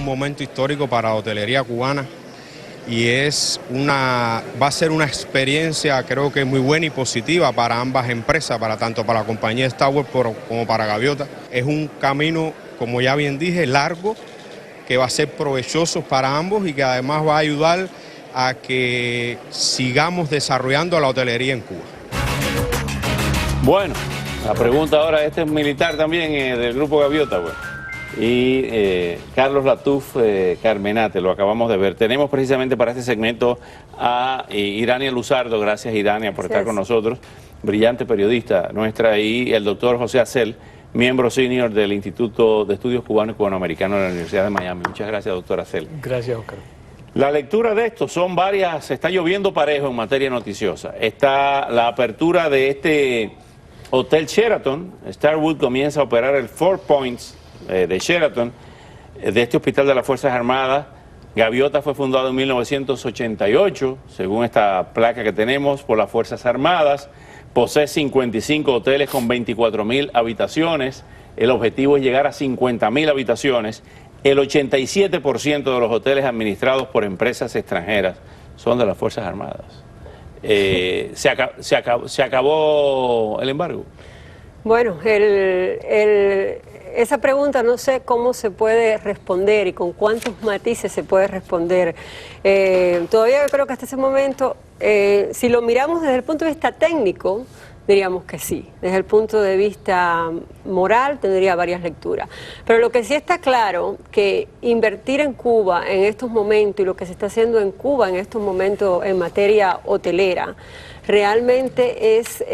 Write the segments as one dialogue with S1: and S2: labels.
S1: un momento histórico para la hotelería cubana y va a ser una experiencia creo que muy buena y positiva para ambas empresas, tanto para la compañía Star Wars como para Gaviota. Es un camino, como ya bien dije, largo, que va a ser provechoso para ambos y que además va a ayudar a que sigamos desarrollando la hotelería en Cuba.
S2: Bueno, la pregunta ahora, este es militar también del Grupo Gaviota, bueno. Y Carlos Latuf Carmenate, lo acabamos de ver. Tenemos precisamente para este segmento a Irania Luzardo. Gracias, Irania, por estar con nosotros. Brillante periodista nuestra, y el doctor José Acel, miembro senior del Instituto de Estudios Cubanos y Cubanoamericanos de la Universidad de Miami. Muchas gracias, doctor Acel.
S3: Gracias, Oscar.
S2: La lectura de esto son varias, está lloviendo parejo en materia noticiosa. Está la apertura de este Hotel Sheraton. Starwood comienza a operar el Four Points de Sheraton, de este hospital de las Fuerzas Armadas. Gaviota fue fundado en 1988, según esta placa que tenemos, por las Fuerzas Armadas. Posee 55 hoteles con 24.000 habitaciones. El objetivo es llegar a 50.000 habitaciones. El 87% de los hoteles administrados por empresas extranjeras son de las Fuerzas Armadas. ¿Se acabó el embargo?
S4: Bueno, esa pregunta no sé cómo se puede responder y con cuántos matices se puede responder. Todavía creo que hasta ese momento, si lo miramos desde el punto de vista técnico, diríamos que sí. Desde el punto de vista moral tendría varias lecturas. Pero lo que sí está claro, que invertir en Cuba en estos momentos y lo que se está haciendo en Cuba en estos momentos en materia hotelera, realmente es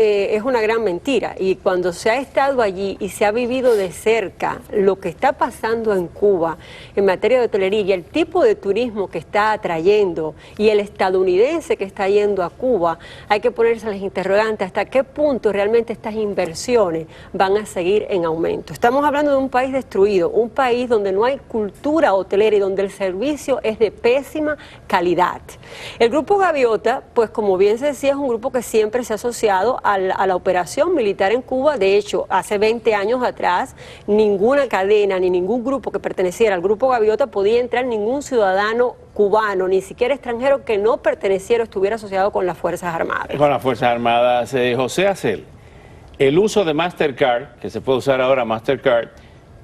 S4: una gran mentira. Y cuando se ha estado allí y se ha vivido de cerca lo que está pasando en Cuba en materia de hotelería y el tipo de turismo que está atrayendo y el estadounidense que está yendo a Cuba, hay que ponerse las interrogantes hasta qué punto realmente estas inversiones van a seguir en aumento. Estamos hablando de un país destruido, un país donde no hay cultura hotelera y donde el servicio es de pésima calidad. El Grupo Gaviota, pues como bien se decía, es un grupo que siempre se ha asociado a la operación militar en Cuba. De hecho, hace 20 años atrás, ninguna cadena ni ningún grupo que perteneciera al Grupo Gaviota podía entrar ningún ciudadano cubano, ni siquiera extranjero que no perteneciera o estuviera asociado con las Fuerzas Armadas.
S2: Con las Fuerzas Armadas. José Acel, el uso de Mastercard, que se puede usar ahora Mastercard,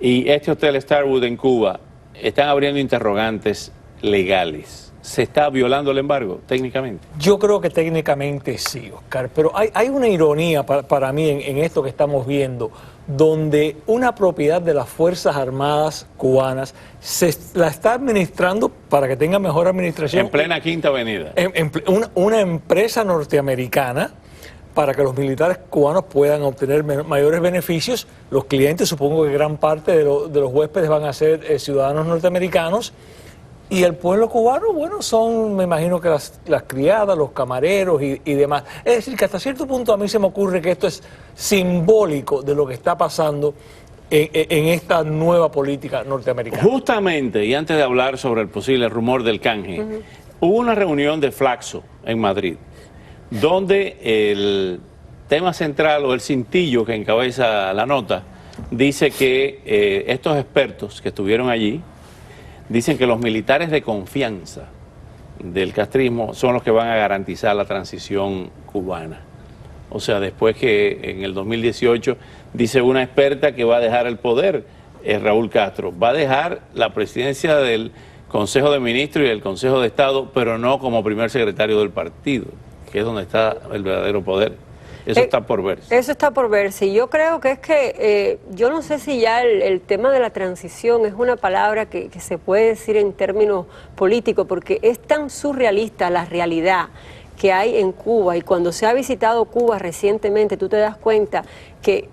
S2: y este Hotel Starwood en Cuba, están abriendo interrogantes legales. ¿Se está violando el embargo técnicamente?
S3: Yo creo que técnicamente sí, Oscar, pero hay una ironía para mí en esto que estamos viendo, donde una propiedad de las Fuerzas Armadas cubanas se la está administrando para que tenga mejor administración.
S2: En plena Quinta Avenida.
S3: Una empresa norteamericana para que los militares cubanos puedan obtener mayores beneficios. Los clientes, supongo que gran parte de los huéspedes van a ser ciudadanos norteamericanos. Y el pueblo cubano, bueno, son, me imagino que las criadas, los camareros y demás. Es decir, que hasta cierto punto a mí se me ocurre que esto es simbólico de lo que está pasando en esta nueva política norteamericana.
S2: Justamente, y antes de hablar sobre el posible rumor del canje, hubo una reunión de Flaxo en Madrid, donde el tema central o el cintillo que encabeza la nota dice que estos expertos que estuvieron allí dicen que los militares de confianza del castrismo son los que van a garantizar la transición cubana. O sea, después que en el 2018 dice una experta que va a dejar el poder, Raúl Castro, va a dejar la presidencia del Consejo de Ministros y del Consejo de Estado, pero no como primer secretario del partido, que es donde está el verdadero poder. Eso está por verse.
S4: Eso está por verse. Y yo creo que es que, yo no sé si ya el tema de la transición es una palabra que se puede decir en términos políticos, porque es tan surrealista la realidad que hay en Cuba. Y cuando se ha visitado Cuba recientemente, tú te das cuenta que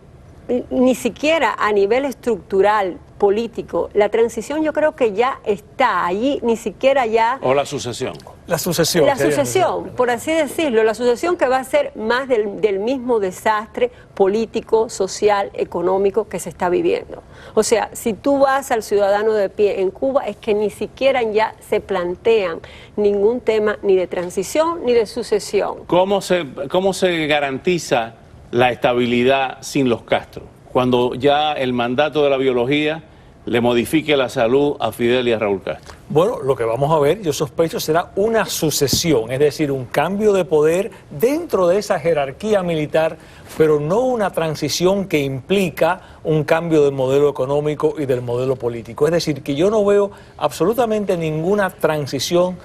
S4: ni siquiera a nivel estructural, político, la transición yo creo que ya está allí, ni siquiera ya...
S2: O la sucesión.
S3: La sucesión.
S4: La sucesión, por así decirlo, la sucesión que va a ser más del mismo desastre político, social, económico que se está viviendo. O sea, si tú vas al ciudadano de pie en Cuba, es que ni siquiera ya se plantean ningún tema ni de transición ni de sucesión.
S2: ¿Cómo se garantiza la estabilidad sin los Castro? Cuando ya el mandato de la biología le modifique la salud a Fidel y a Raúl Castro?
S3: Bueno, lo que vamos a ver, yo sospecho, será una sucesión, es decir, un cambio de poder dentro de esa jerarquía militar, pero no una transición que implica un cambio del modelo económico y del modelo político. Es decir, que yo no veo absolutamente ninguna transición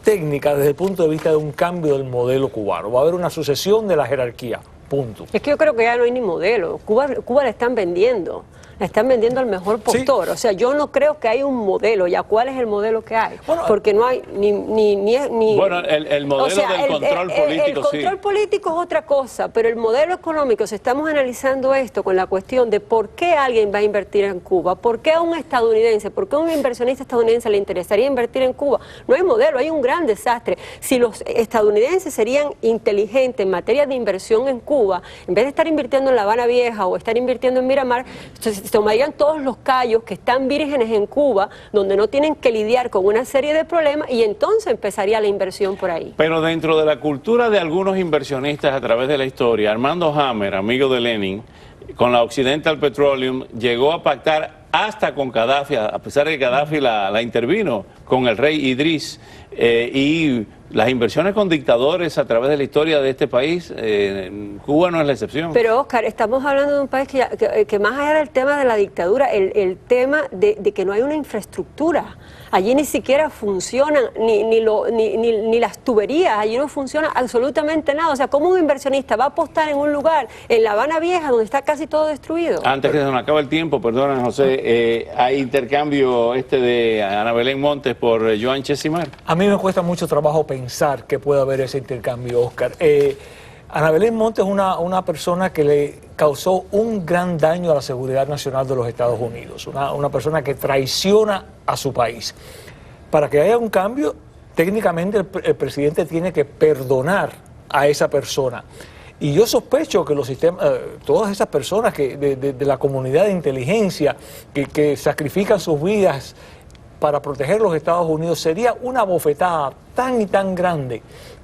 S3: técnica desde el punto de vista de un cambio del modelo cubano. Va a haber una sucesión de la jerarquía, punto.
S4: Es que yo creo que ya no hay ni modelo. Cuba la están vendiendo. La están vendiendo al mejor postor. Sí. O sea, yo no creo que hay un modelo. ¿Ya cuál es el modelo que hay? Bueno, porque no hay ni
S2: bueno, el modelo, o sea, del control político,
S4: el control político es otra cosa, pero el modelo económico, si estamos analizando esto con la cuestión de por qué alguien va a invertir en Cuba, por qué a un estadounidense, por qué a un inversionista estadounidense le interesaría invertir en Cuba, no hay modelo, hay un gran desastre. Si los estadounidenses serían inteligentes en materia de inversión en Cuba, en vez de estar invirtiendo en La Habana Vieja o estar invirtiendo en Miramar, se tomarían todos los cayos que están vírgenes en Cuba, donde no tienen que lidiar con una serie de problemas, y entonces empezaría la inversión por ahí.
S2: Pero dentro de la cultura de algunos inversionistas a través de la historia, Armando Hammer, amigo de Lenin, con la Occidental Petroleum, llegó a pactar hasta con Gaddafi, a pesar de que Gaddafi la intervino con el rey Idris, y las inversiones con dictadores a través de la historia de este país, Cuba no es la excepción.
S4: Pero Oscar, estamos hablando de un país que más allá del tema de la dictadura, el tema de que no hay una infraestructura. Allí ni siquiera funcionan ni las tuberías, allí no funciona absolutamente nada. O sea, ¿cómo un inversionista va a apostar en un lugar, en La Habana Vieja, donde está casi todo destruido?
S2: Antes que se nos acabe el tiempo, perdona José, hay intercambio de Ana Belén Montes por Joan Chesimard.
S3: A mí me cuesta mucho trabajo pensar que pueda haber ese intercambio, Oscar. Ana Belén Montes es una persona que le causó un gran daño a la seguridad nacional de los Estados Unidos, una persona que traiciona a su país. Para que haya un cambio, técnicamente el presidente tiene que perdonar a esa persona. Y yo sospecho que los sistemas, todas esas personas de la comunidad de inteligencia que sacrifican sus vidas para proteger los Estados Unidos, sería una bofetada tan y tan grande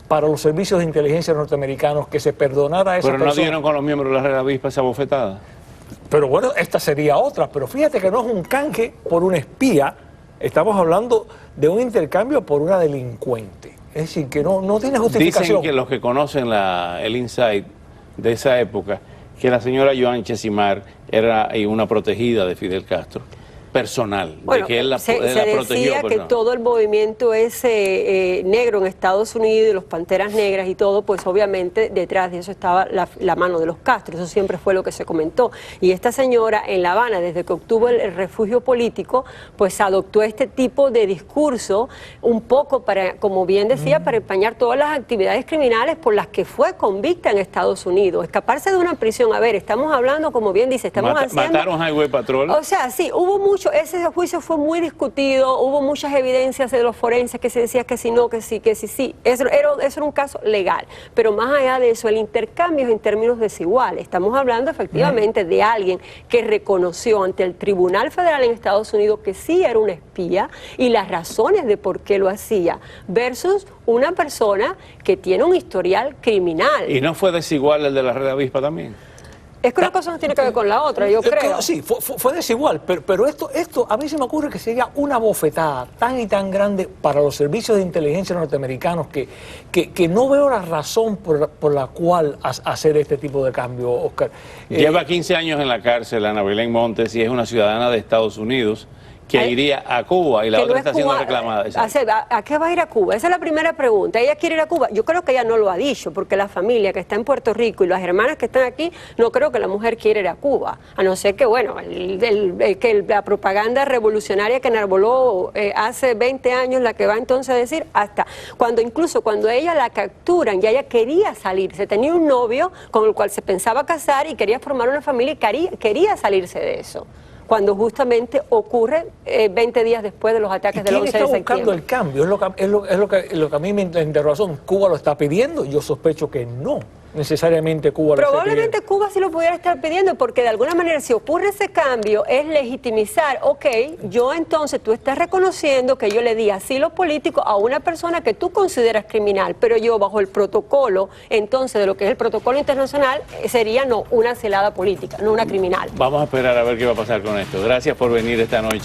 S3: para los servicios de inteligencia norteamericanos que se perdonara a esa persona.
S2: Pero no dieron con los miembros de la Red Avispa esa bofetada.
S3: Pero bueno, esta sería otra. Pero fíjate que no es un canje por un espía, estamos hablando de un intercambio por una delincuente. Es decir, que no tiene justificación.
S2: Dicen que los que conocen el insight de esa época, que la señora Joan Chesimard era una protegida de Fidel Castro. Personal,
S4: bueno,
S2: de que él la
S4: se
S2: protegió.
S4: Decía que todo el movimiento ese negro en Estados Unidos y los Panteras Negras y todo, pues obviamente detrás de eso estaba la mano de los Castro, eso siempre fue lo que se comentó. Y esta señora en La Habana, desde que obtuvo el refugio político, pues adoptó este tipo de discurso un poco para, como bien decía, para empañar todas las actividades criminales por las que fue convicta en Estados Unidos. Escaparse de una prisión, a ver, estamos hablando, como bien dice, estamos haciendo...
S2: Mataron Highway Patrol.
S4: O sea, sí, hubo mucho. Ese juicio fue muy discutido, hubo muchas evidencias de los forenses que se decía que si no, que sí, sí. Eso era un caso legal, pero más allá de eso, el intercambio es en términos desiguales. Estamos hablando efectivamente de alguien que reconoció ante el Tribunal Federal en Estados Unidos que sí era un espía y las razones de por qué lo hacía, versus una persona que tiene un historial criminal.
S2: ¿Y no fue desigual el de la Red Avispa también?
S4: Es que una cosa no tiene que ver con la otra, yo creo.
S3: Sí, fue desigual, pero esto a mí se me ocurre que sería una bofetada tan y tan grande para los servicios de inteligencia norteamericanos que no veo la razón por la cual hacer este tipo de cambio, Oscar.
S2: Lleva 15 años en la cárcel Ana Belén Montes y es una ciudadana de Estados Unidos que iría a Cuba y la otra está siendo reclamada.
S4: ¿A qué va a ir a Cuba? Esa es la primera pregunta. ¿Ella quiere ir a Cuba? Yo creo que ella no lo ha dicho, porque la familia que está en Puerto Rico y las hermanas que están aquí, no creo que la mujer quiera ir a Cuba. A no ser que, bueno, que la propaganda revolucionaria que enarboló hace 20 años, la que va entonces a decir, hasta incluso cuando ella la capturan, ya ella quería salirse, tenía un novio con el cual se pensaba casar y quería formar una familia y quería salirse de eso, cuando justamente ocurre 20 días después de los ataques del 11 de septiembre.
S3: ¿Quién está buscando el cambio? Es lo que a mí me da razón. ¿Cuba lo está pidiendo? Yo sospecho que no. necesariamente Cuba lo esté
S4: Probablemente
S3: pidiendo.
S4: Cuba sí lo pudiera estar pidiendo, porque de alguna manera si ocurre ese cambio es legitimizar, ok, yo entonces tú estás reconociendo que yo le di asilo político a una persona que tú consideras criminal, pero yo bajo el protocolo, entonces de lo que es el protocolo internacional, sería no una celada política, no una criminal.
S2: Vamos a esperar a ver qué va a pasar con esto. Gracias por venir esta noche.